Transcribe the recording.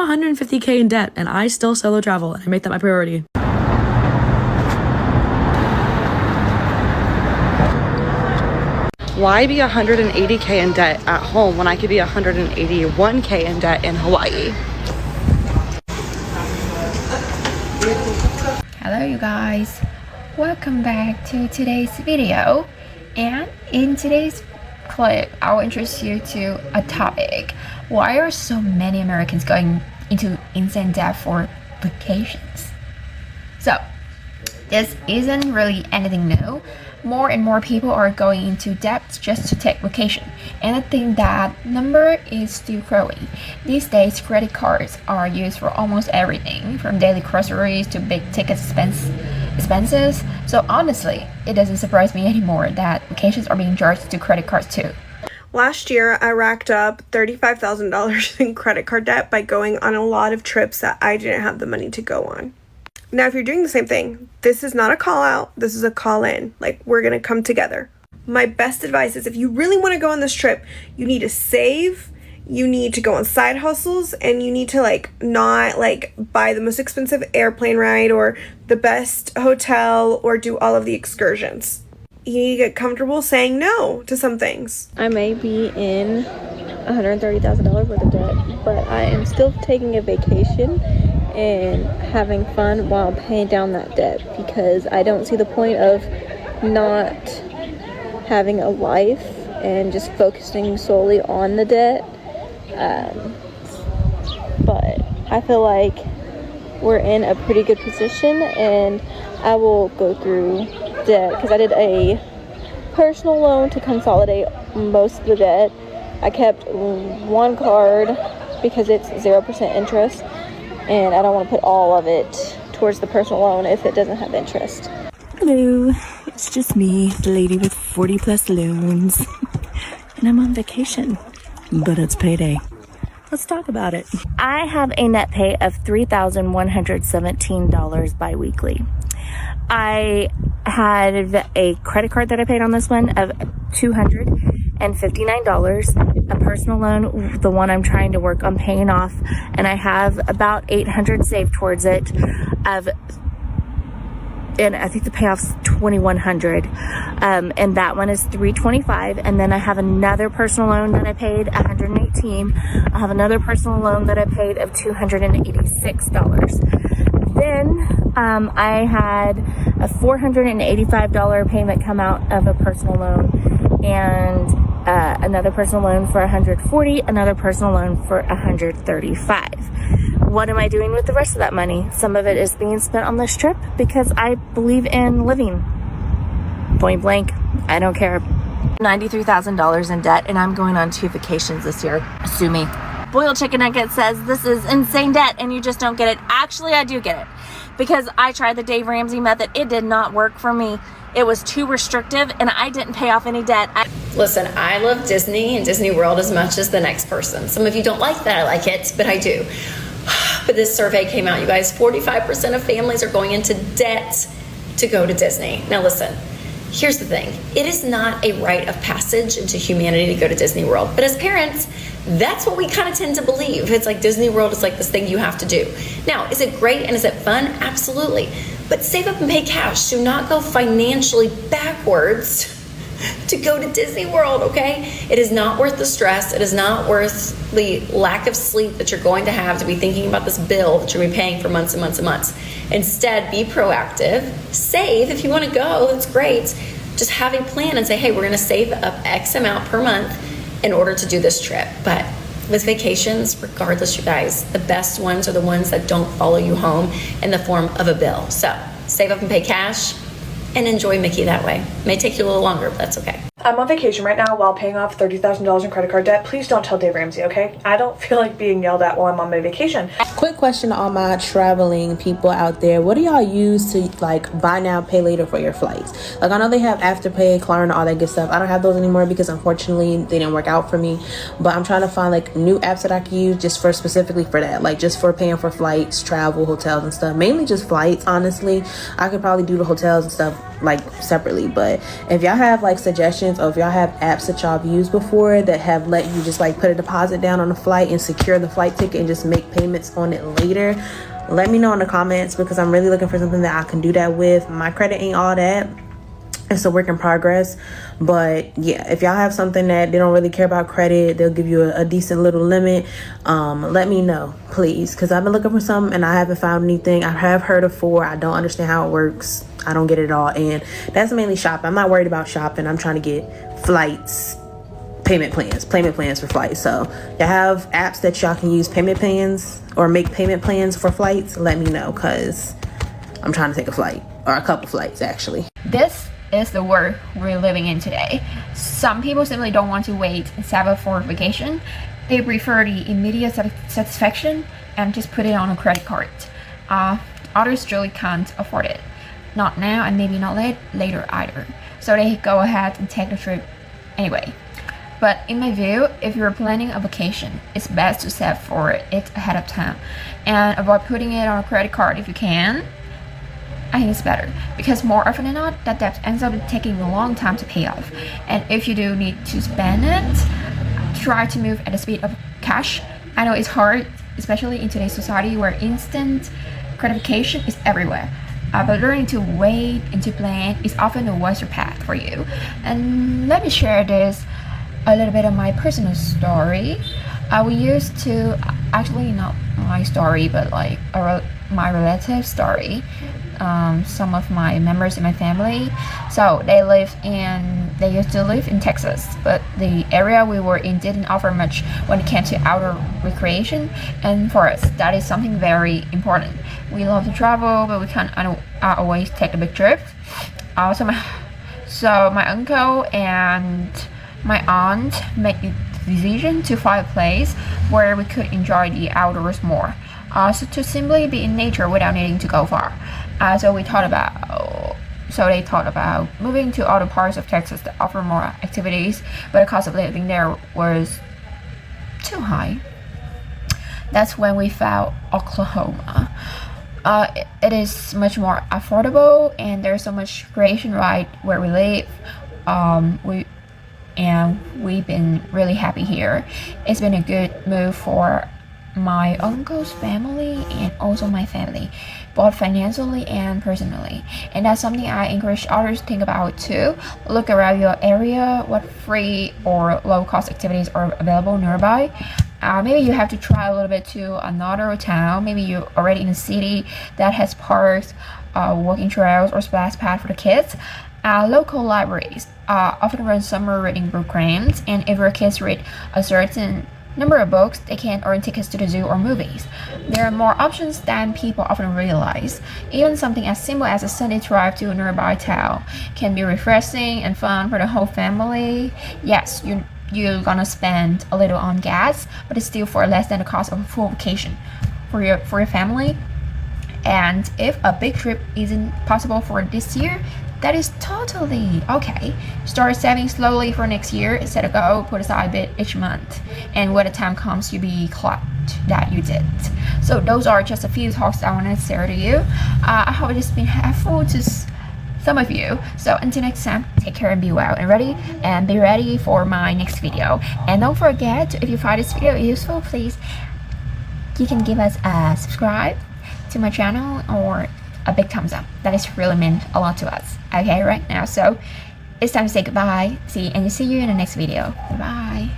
150K in debt and I still solo travel, and I make that my priority. Why be 180K in debt at home when I could be 181K in debt in Hawaii? Hello you guys, welcome back to today's video, and in today's clip I will introduce you to a topic: why are so many Americans going into insane debt for vacations? So this isn't really anything new. More and more people are going into debt just to take vacation, and I think that number is still growing. These days, credit cards are used for almost everything, from daily groceries to big ticket expenses. So honestly, it doesn't surprise me anymore that vacations are being charged to credit cards too. Last year, I racked up $35,000 in credit card debt by going on a lot of trips that I didn't have the money to go on. Now, if you're doing the same thing, this is not a call out, this is a call in. Like, we're gonna come together. My best advice is, if you really want to go on this trip, you need to save, you need to go on side hustles, and you need to not buy the most expensive airplane ride or the best hotel or do all of the excursions. You need to get comfortable saying no to some things. I may be in $130,000 worth of debt, but I am still taking a vacation and having fun while paying down that debt, because I don't see the point of not having a life and just focusing solely on the debt. But I feel like we're in a pretty good position, and I will go through debt because I did a personal loan to consolidate most of the debt. I kept one card because it's 0% interest, and I don't want to put all of it towards the personal loan if it doesn't have interest. Hello, it's just me, the lady with 40 plus loans, and I'm on vacation, but it's payday. Let's talk about it. I have a net pay of $3,117 bi-weekly. I had a credit card that I paid on this one of $259, a personal loan, the one I'm trying to work on paying off, and I have about $800 saved towards it, and I think the payoff's $2,100, and that one is $325. And then I have another personal loan that I paid $118. I have another personal loan that I paid of $286. Then I had a $485 payment come out of a personal loan, and another personal loan for $140, another personal loan for $135. What am I doing with the rest of that money? Some of it is being spent on this trip because I believe in living. Point blank, I don't care. $93,000 in debt, and I'm going on 2 vacations this year. Sue me. Boiled Chicken Nugget says this is insane debt and you just don't get it. Actually, I do get it, because I tried the Dave Ramsey method. It did not work for me. It was too restrictive, and I didn't pay off any debt. Listen, I love Disney and Disney World as much as the next person. Some of you don't like that I like it, but I do. But this survey came out, you guys, 45% of families are going into debt to go to Disney. Now listen, here's the thing. It is not a rite of passage into humanity to go to Disney World. But as parents, that's what we kind of tend to believe. It's like Disney World is like this thing you have to do. Now, is it great and is it fun? Absolutely. But save up and pay cash. Do not go financially backwards to go to Disney World, okay? It is not worth the stress. It is not worth the lack of sleep that you're going to have to be thinking about this bill that you're paying for months and months and months. Instead, be proactive. Save if you want to go. That's great. Just have a plan and say, hey, we're going to save up X amount per month in order to do this trip. But with vacations, regardless, you guys, the best ones are the ones that don't follow you home in the form of a bill. So save up and pay cash and enjoy Mickey that way. It may take you a little longer, but that's okay. I'm on vacation right now while paying off $30,000 in credit card debt. Please don't tell Dave Ramsey, okay? I don't feel like being yelled at while I'm on my vacation. Quick question to all my traveling people out there. What do y'all use to buy now, pay later for your flights? I know they have Afterpay, Klarna, all that good stuff. I don't have those anymore because unfortunately they didn't work out for me. But I'm trying to find new apps that I can use just for specifically for that. Just for paying for flights, travel, hotels and stuff. Mainly just flights, honestly. I could probably do the hotels and stuff like separately. But if y'all have like suggestions, or if y'all have apps that y'all have used before that have let you just like put a deposit down on a flight and secure the flight ticket and just make payments on it later, let me know in the comments, because I'm really looking for something that I can do that with. My credit ain't all that. It's a work in progress. But yeah, if y'all have something that they don't really care about credit, they'll give you a decent little limit, let me know, please, because I've been looking for some and I haven't found anything. I have heard of 4. I don't understand how it works. I don't get it all. And that's mainly shopping. I'm not worried about shopping. I'm trying to get flights, payment plans for flights. So y'all have apps that y'all can use payment plans or make payment plans for flights, let me know, because I'm trying to take a flight, or a couple flights actually. This is the world we're living in today. Some people simply don't want to wait and save up for vacation. They prefer the immediate satisfaction and just put it on a credit card. Others really can't afford it. Not now, and maybe not later either. So they go ahead and take the trip anyway. But in my view, if you're planning a vacation, it's best to save for it ahead of time and avoid putting it on a credit card if you can. I think it's better, because more often than not, that debt ends up taking a long time to pay off. And if you do need to spend it, try to move at the speed of cash. I know it's hard, especially in today's society where instant gratification is everywhere. But learning to wait and to plan is often a wiser path for you. And let me share this, a little bit of my personal story. We used to, actually not my story, but like my relative's story. Some of my members in my family, so they used to live in Texas, but the area we were in didn't offer much when it came to outdoor recreation, and for us that is something very important. We love to travel, but we can't always take a big trip. So my uncle and my aunt made the decision to find a place where we could enjoy the outdoors more. So to simply be in nature without needing to go far. So they thought about moving to other parts of Texas that offer more activities, but the cost of living there was too high. That's when we found Oklahoma. It is much more affordable, and there's so much recreation right where we live. We've been really happy here. It's been a good move for my uncle's family and also my family, both financially and personally. And that's something I encourage others to think about too. Look around your area, what free or low cost activities are available nearby. Maybe you have to try a little bit to another town. Maybe you're already in a city that has parks, walking trails, or splash pad for the kids. Local libraries often run summer reading programs, and if your kids read a certain number of books, they can earn tickets to the zoo or movies. There are more options than people often realize. Even something as simple as a Sunday drive to a nearby town can be refreshing and fun for the whole family. Yes, you're gonna spend a little on gas, but it's still for less than the cost of a full vacation for your family. And if a big trip isn't possible for this year, that is totally okay. Start saving slowly for next year. Set a goal, put aside a bit each month, and when the time comes, you'll be glad that you did. So those are just a few talks I want to share to you. I hope it's been helpful to some of you. So until next time, take care and be well and be ready for my next video. And don't forget, if you find this video useful, please, you can give us a subscribe to my channel or a big thumbs up. That is really meant a lot to us. Okay, right now, so it's time to say goodbye. See you in the next video. Bye.